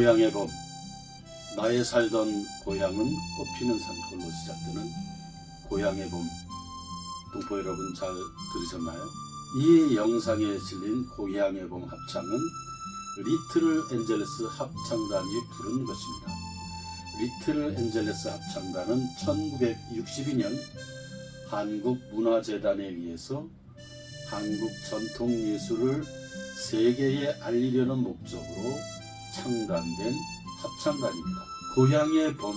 고향의 봄, 나의 살던 고향은 꽃피는 산골로 시작되는 고향의 봄, 동포 여러분 잘 들으셨나요? 이 영상에 실린 고향의 봄 합창은 리틀 엔젤스 합창단이 부른 것입니다. 리틀 엔젤스 합창단은 1962년 한국문화재단에 의해서 한국 전통예술을 세계에 알리려는 목적으로 창단된 합창단입니다. 고향의 봄,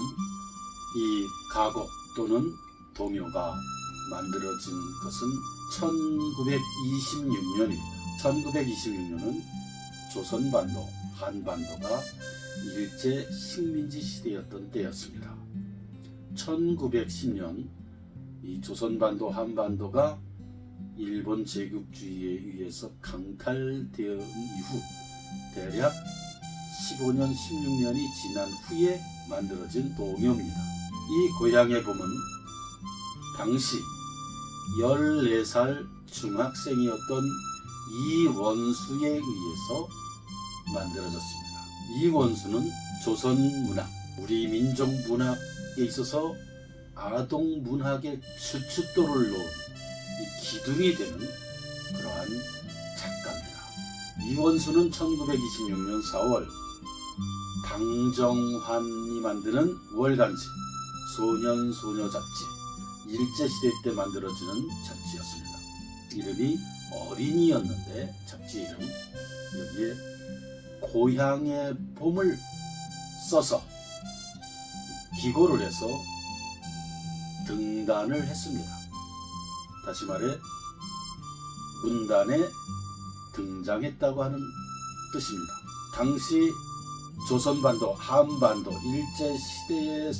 이 가곡 또는 동요가 만들어진 것은 1926년입니다. 1926년은 조선반도, 한반도가 일제 식민지 시대였던 때였습니다. 1910년 이 조선반도, 한반도가 일본 제국주의에 의해서 강탈되은 이후 대략 15년, 16년이 지난 후에 만들어진 동요입니다. 이 고향의 봄은 당시 14살 중학생이었던 이원수에 의해서 만들어졌습니다. 이원수는 조선 문학, 우리 민족 문학에 있어서 아동 문학의 주춧돌을 놓은 이 기둥이 되는 그러한 작가입니다. 이원수는 1926년 4월 당정환이 만드는 월간지 소년소녀 잡지, 일제시대 때 만들어지는 잡지였습니다. 이름이 어린이였는데 잡지 이름 여기에 고향의 봄을 써서 기고를 해서 등단을 했습니다. 다시 말해 문단에 등장했다고 하는 뜻입니다. 당시 조선반도, 한반도, 일제시대에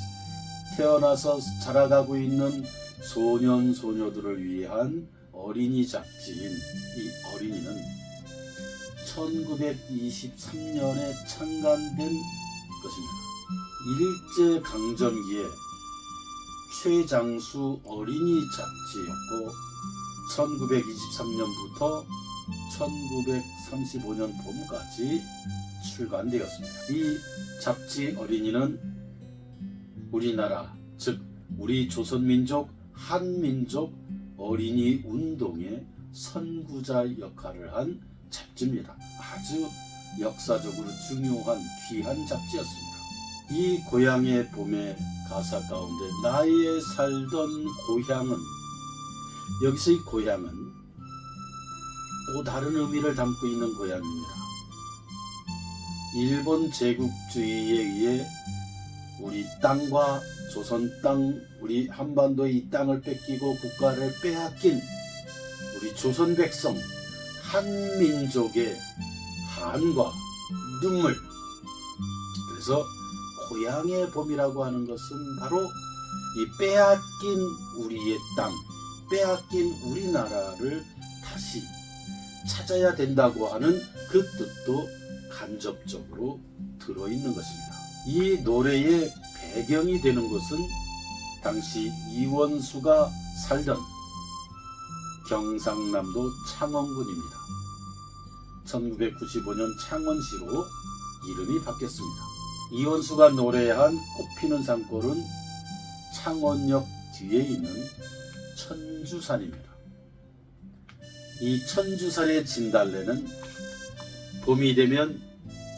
태어나서 자라가고 있는 소년, 소녀들을 위한 어린이 잡지인 이 어린이는 1923년에 창간된 것입니다. 일제 강점기에 최장수 어린이 잡지였고 1923년부터 1935년 봄까지 출간되었습니다. 이 잡지 어린이는 우리나라, 즉 우리 조선민족, 한민족 어린이 운동의 선구자 역할을 한 잡지입니다. 아주 역사적으로 중요한 귀한 잡지였습니다. 이 고향의 봄의 가사 가운데 나의 살던 고향은, 여기서 이 고향은 또 다른 의미를 담고 있는 고향입니다. 일본 제국주의에 의해 우리 땅과 조선 땅, 우리 한반도의 이 땅을 뺏기고 국가를 빼앗긴 우리 조선 백성, 한민족의 한과 눈물. 그래서 고향의 봄이라고 하는 것은 바로 이 빼앗긴 우리의 땅, 빼앗긴 우리나라를 다시 찾아야 된다고 하는 그 뜻도 간접적으로 들어있는 것입니다. 이 노래의 배경이 되는 것은 당시 이원수가 살던 경상남도 창원군입니다. 1995년 창원시로 이름이 바뀌었습니다. 이원수가 노래한 꽃피는 산골은 창원역 뒤에 있는 천주산입니다. 이 천주산의 진달래는 봄이 되면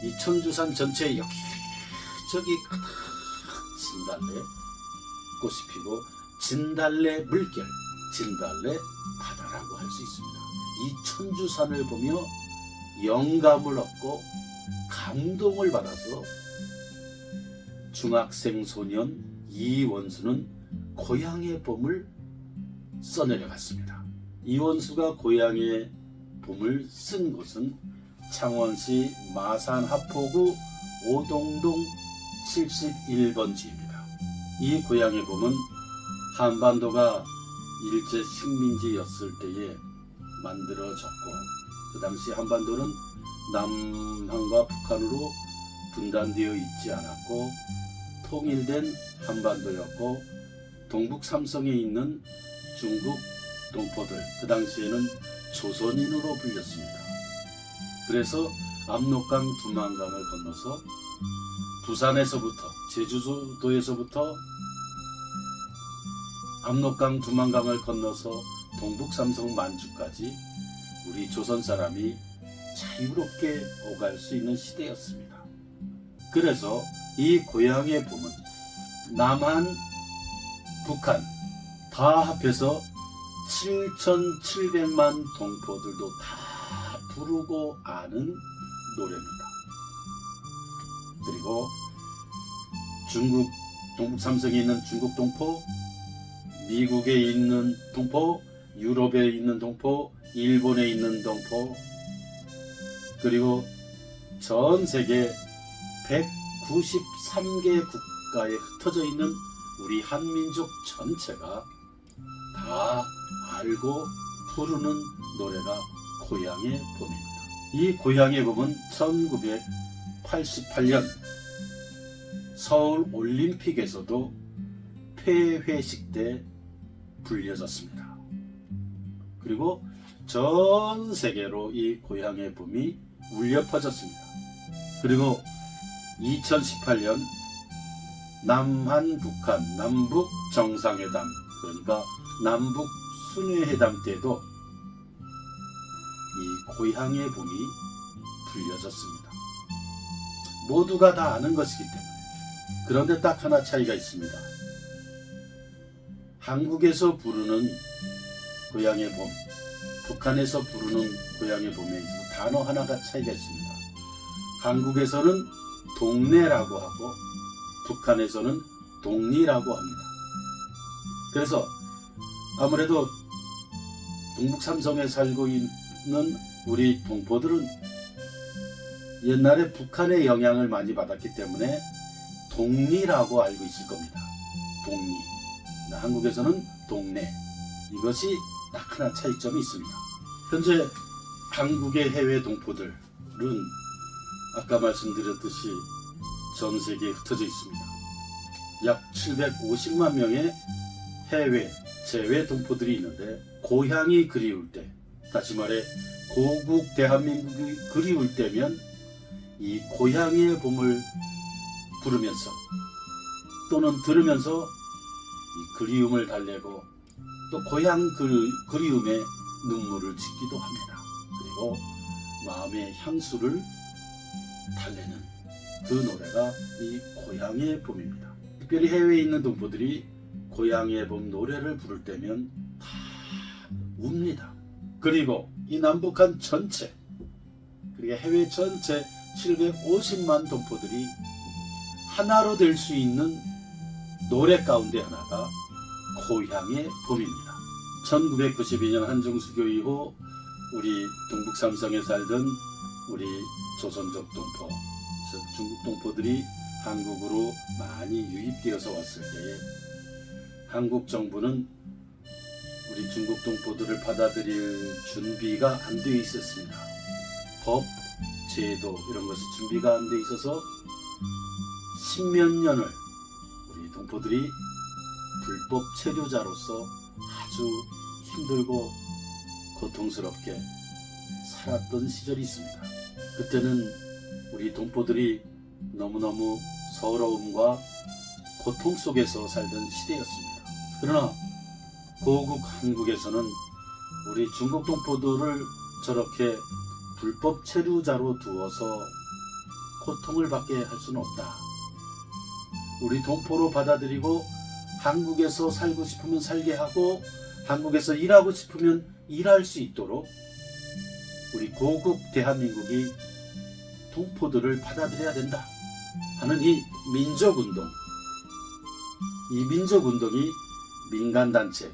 이 천주산 전체에 여기저기 가득 진달래 꽃이 피고 진달래 물결, 진달래 바다라고 할 수 있습니다. 이 천주산을 보며 영감을 얻고 감동을 받아서 중학생 소년 이원수는 고향의 봄을 써내려갔습니다. 이원수가 고향의 봄을 쓴 곳은 창원시 마산 하포구 오동동 71번지입니다. 이 고향의 봄은 한반도가 일제 식민지였을 때에 만들어졌고, 그 당시 한반도는 남한과 북한으로 분단되어 있지 않았고 통일된 한반도였고, 동북 삼성에 있는 중국 동포들, 그 당시에는 조선인으로 불렸습니다. 그래서 압록강 두만강을 건너서 부산에서부터 제주도에서부터 압록강 두만강을 건너서 동북 삼성 만주까지 우리 조선 사람이 자유롭게 오갈 수 있는 시대였습니다. 그래서 이 고향의 봄은 남한, 북한 다 합해서 7,700만 동포들도 다 부르고 아는 노래입니다. 그리고 중국 동북 삼성에 있는 중국 동포, 미국에 있는 동포, 유럽에 있는 동포, 일본에 있는 동포, 그리고 전 세계 193개 국가에 흩어져 있는 우리 한민족 전체가 다 알고 부르는 노래가 고향의 봄입니다. 이 고향의 봄은 1988년 서울 올림픽에서도 폐회식 때 불려졌습니다. 그리고 전 세계로 이 고향의 봄이 울려 퍼졌습니다. 그리고 2018년 남한, 북한, 남북 정상회담, 그러니까 남북 순회회담 때도 이 고향의 봄이 불려졌습니다. 모두가 다 아는 것이기 때문에. 그런데 딱 하나 차이가 있습니다. 한국에서 부르는 고향의 봄, 북한에서 부르는 고향의 봄에 있어서 단어 하나가 차이가 있습니다. 한국에서는 동네라고 하고 북한에서는 동리라고 합니다. 그래서 아무래도 동북 삼성에 살고 있는 우리 동포들은 옛날에 북한의 영향을 많이 받았기 때문에 동리라고 알고 있을 겁니다. 동리. 한국에서는 동네. 이것이 딱 하나 차이점이 있습니다. 현재 한국의 해외 동포들은 아까 말씀드렸듯이 전 세계에 흩어져 있습니다. 약 750만 명의 해외, 재외 동포들이 있는데 고향이 그리울 때, 다시 말해 고국 대한민국이 그리울 때면 이 고향의 봄을 부르면서 또는 들으면서 이 그리움을 달래고 또 고향 그리움에 눈물을 짓기도 합니다. 그리고 마음의 향수를 달래는 그 노래가 이 고향의 봄입니다. 특별히 해외에 있는 동포들이 고향의 봄 노래를 부를 때면 다 웁니다. 그리고 이 남북한 전체, 그리고 해외 전체 750만 동포들이 하나로 될 수 있는 노래 가운데 하나가 고향의 봄입니다. 1992년 한중수교 이후 우리 동북 삼성에 살던 우리 조선족 동포, 즉 중국 동포들이 한국으로 많이 유입되어서 왔을 때에 한국 정부는 우리 중국 동포들을 받아들일 준비가 안 되어 있었습니다. 법, 제도 이런 것이 준비가 안 되어 있어서 10몇 년을 우리 동포들이 불법 체류자로서 아주 힘들고 고통스럽게 살았던 시절이 있습니다. 그때는 우리 동포들이 너무너무 서러움과 고통 속에서 살던 시대였습니다. 그러나 고국 한국에서는 우리 중국 동포들을 저렇게 불법 체류자로 두어서 고통을 받게 할 수는 없다. 우리 동포로 받아들이고 한국에서 살고 싶으면 살게 하고 한국에서 일하고 싶으면 일할 수 있도록 우리 고국 대한민국이 동포들을 받아들여야 된다 하는 이 민족운동, 이 민족운동이 민간단체,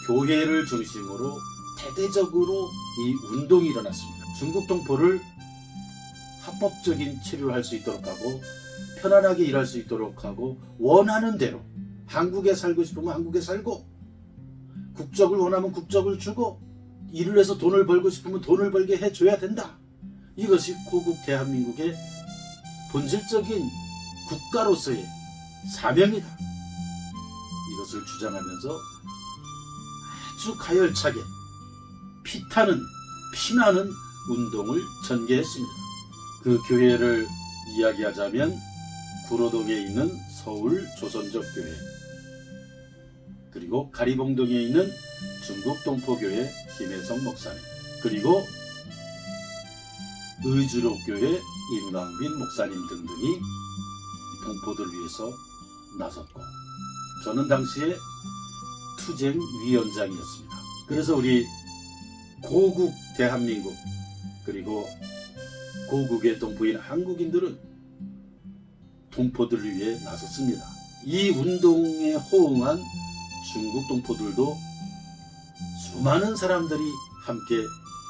교회를 중심으로 대대적으로 이 운동이 일어났습니다. 중국 동포를 합법적인 체류를 할 수 있도록 하고 편안하게 일할 수 있도록 하고 원하는 대로 한국에 살고 싶으면 한국에 살고 국적을 원하면 국적을 주고 일을 해서 돈을 벌고 싶으면 돈을 벌게 해줘야 된다. 이것이 고국 대한민국의 본질적인 국가로서의 사명이다. 이것을 주장하면서 아주 가열차게 피나는 운동을 전개했습니다. 그 교회를 이야기하자면 구로동에 있는 서울 조선족 교회, 그리고 가리봉동에 있는 중국 동포교회 김혜성 목사님, 그리고 의주로교회 임강빈 목사님 등등이 동포들을 위해서 나섰고, 저는 당시에 투쟁위원장이었습니다. 그래서 우리 고국 대한민국, 그리고 고국의 동포인 한국인들은 동포들을 위해 나섰습니다. 이 운동에 호응한 중국 동포들도 수많은 사람들이 함께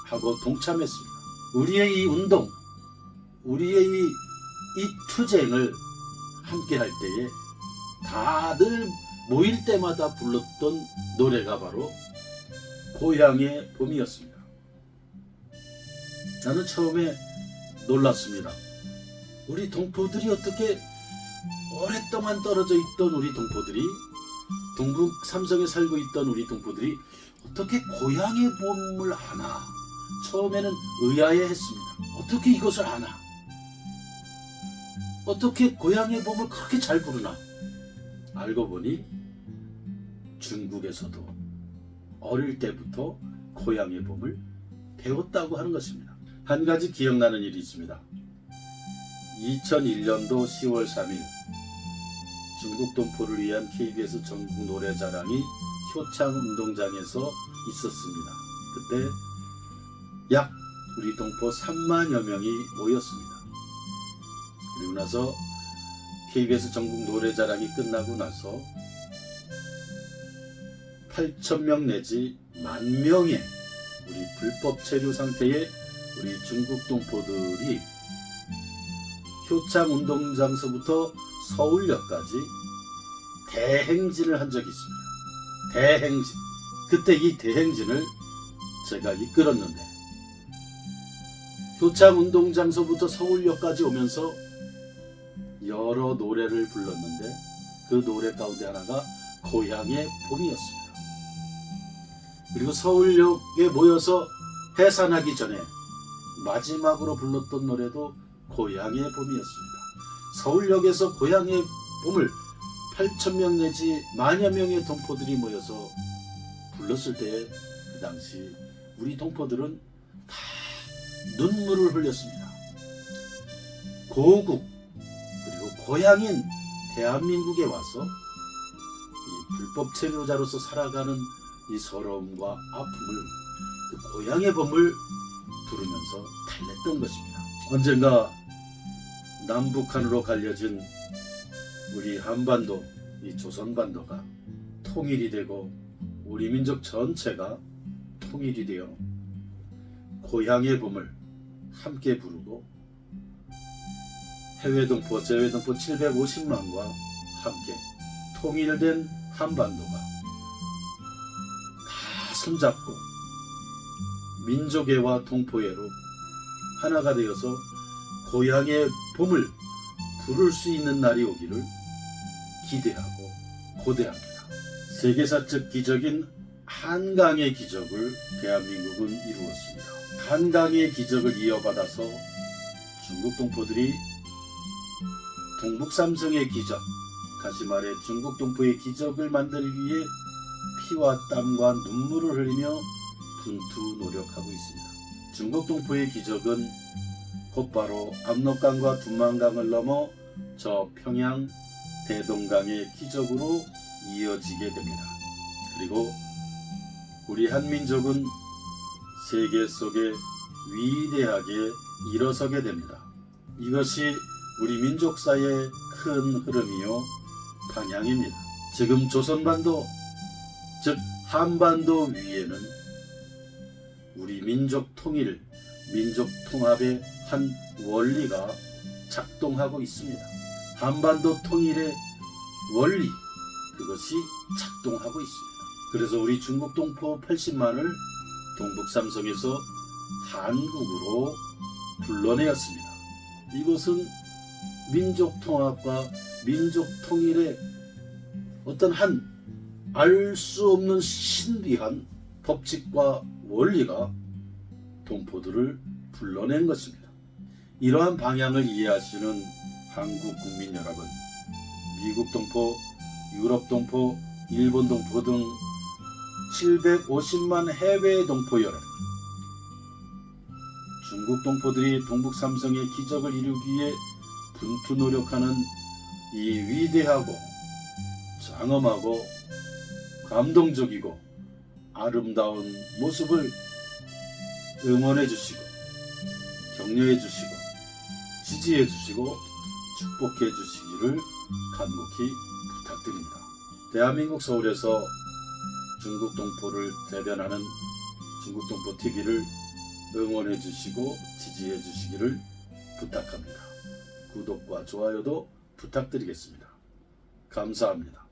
하고 동참했습니다. 우리의 이 운동, 우리의 이 투쟁을 함께 할 때에 다들 모일 때마다 불렀던 노래가 바로 고향의 봄이었습니다. 나는 처음에 놀랐습니다. 우리 동포들이 어떻게 오랫동안 떨어져 있던 우리 동포들이, 동북 삼성에 살고 있던 우리 동포들이 어떻게 고향의 봄을 아나? 처음에는 의아해했습니다. 어떻게 이것을 아나? 어떻게 고향의 봄을 그렇게 잘 부르나? 알고 보니 중국에서도 어릴 때부터 고향의 봄을 배웠다고 하는 것입니다. 한 가지 기억나는 일이 있습니다. 2001년도 10월 3일 중국 동포를 위한 KBS 전국 노래자랑이 효창 운동장에서 있었습니다. 그때 약 우리 동포 3만여 명이 모였습니다. 그리고 나서 KBS 전국 노래자랑이 끝나고 나서 8,000명 내지 10,000명의 우리 불법 체류 상태의 우리 중국 동포들이 효창 운동장서부터 서울역까지 대행진을 한 적이 있습니다. 대행진. 그때 이 대행진을 제가 이끌었는데, 효창 운동장서부터 서울역까지 오면서 여러 노래를 불렀는데 그 노래 가운데 하나가 고향의 봄이었습니다. 그리고 서울역에 모여서 해산하기 전에 마지막으로 불렀던 노래도 고향의 봄이었습니다. 서울역에서 고향의 봄을 8,000명 내지 10,000여 명의 동포들이 모여서 불렀을 때 그 당시 우리 동포들은 다 눈물을 흘렸습니다. 고국 그리고 고향인 대한민국에 와서 이 불법 체류자로서 살아가는 이 서러움과 아픔을, 그 고향의 봄을 부르면서 달랬던 것입니다. 언젠가 남북한으로 갈려진 우리 한반도, 이 조선반도가 통일이 되고 우리 민족 전체가 통일이 되어 고향의 봄을 함께 부르고 해외동포, 재외동포 750만과 함께 통일된 한반도가 다 손잡고 민족애와 동포애로 하나가 되어서 고향의 봄을 부를 수 있는 날이 오기를 기대하고 고대합니다. 세계사적 기적인 한강의 기적을 대한민국은 이루었습니다. 한강의 기적을 이어받아서 중국 동포들이 동북삼성의 기적, 다시 말해 중국 동포의 기적을 만들기 위해 피와 땀과 눈물을 흘리며 분투 노력하고 있습니다. 중국 동포의 기적은 곧바로 압록강과 두만강을 넘어 저 평양 대동강의 기적으로 이어지게 됩니다. 그리고 우리 한민족은 세계 속에 위대하게 일어서게 됩니다. 이것이 우리 민족사의 큰 흐름이요 방향입니다. 지금 조선반도, 즉 한반도 위에는 우리 민족 통일, 민족 통합의 한 원리가 작동하고 있습니다. 한반도 통일의 원리, 그것이 작동하고 있습니다. 그래서 우리 중국 동포 80만을 동북삼성에서 한국으로 불러내었습니다. 이것은 민족 통합과 민족 통일의 어떤 한 알 수 없는 신비한 법칙과 원리가 동포들을 불러낸 것입니다. 이러한 방향을 이해하시는 한국 국민 여러분, 미국 동포, 유럽 동포, 일본 동포 등 750만 해외 동포 여러분, 중국 동포들이 동북 삼성의 기적을 이루기 위해 분투 노력하는 이 위대하고 장엄하고 감동적이고 아름다운 모습을 응원해 주시고 격려해 주시고 지지해 주시고 축복해 주시기를 간곡히 부탁드립니다. 대한민국 서울에서 중국 동포를 대변하는 중국 동포 TV를 응원해 주시고 지지해 주시기를 부탁합니다. 구독과 좋아요도 부탁드리겠습니다. 감사합니다.